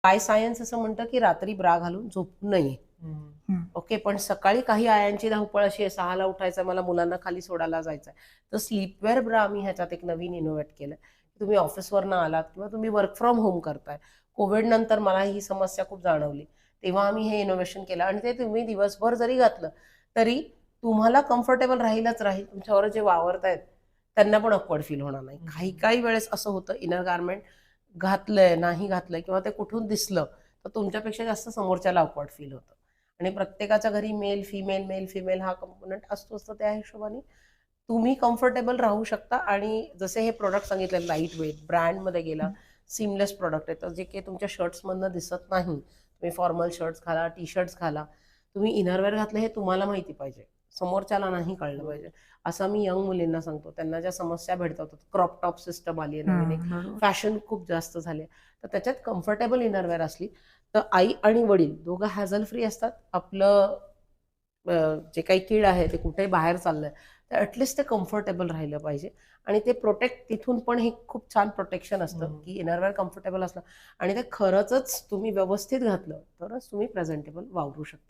काय सायन्स असं म्हणतं की रात्री ब्रा घालून झोपू नये. ओके, पण सकाळी काही आयांची धावपळ अशी आहे, 6ला उठायचं, मला मुलांना खाली सोडायला जायचं आहे, तर स्लीपवेअर ब्रा आम्ही ह्याच्यात एक नवीन इनोव्हेट केलं. तुम्ही ऑफिसवरनं आलात किंवा तुम्ही वर्क फ्रॉम होम करताय, कोविड नंतर मला ही समस्या खूप जाणवली, तेव्हा आम्ही हे इनोव्हेशन केलं. आणि ते तुम्ही दिवसभर जरी घातलं तरी तुम्हाला कम्फर्टेबल राहीलच राहील. तुमच्यावर जे वावरतायत त्यांना पण ऑकवर्ड फील होणार नाही. काही काही वेळेस असं होतं, इनर गारमेंट घातलंय नाही घातलंय किंवा ते कुठून दिसलं तर तुमच्यापेक्षा जास्त समोरच्याला ऑकवर्ड फील होतं. आणि प्रत्येकाच्या घरी मेल फिमेल हा कंपोनंट असतोच, तर त्या हिशोबाने तुम्ही कम्फर्टेबल राहू शकता. आणि जसे हे प्रोडक्ट सांगितले, लाईट वेट, ब्रँडमध्ये गेला, सीमलेस प्रोडक्ट आहे, तर जे काही तुमच्या शर्ट्समधनं दिसत नाही, तुम्ही फॉर्मल शर्ट्स घाला, टी शर्ट्स घाला, तुम्ही इनरवेअर घातलं हे तुम्हाला माहिती पाहिजे, समोरच्याला नाही कळलं पाहिजे. असं मी यंग मुलींना सांगतो, त्यांना ज्या समस्या भेटतात, क्रॉप टॉप सिस्टम आली आहे नवीन, एक फॅशन खूप जास्त झाले, तर त्याच्यात कम्फर्टेबल इनरवेअर असली तर आई आणि वडील दोघं हॅझल फ्री असतात. आपलं जे काही कीड आहे ते कुठे बाहेर चाललंय तर ऍटलिस्ट ते कम्फर्टेबल राहिलं पाहिजे. आणि ते प्रोटेक्ट तिथून पण हे खूप छान प्रोटेक्शन असतं की इनरवेअर कम्फर्टेबल असलं आणि ते खरंच तुम्ही व्यवस्थित घातलं तरच तुम्ही प्रेझेंटेबल वावरू शकता.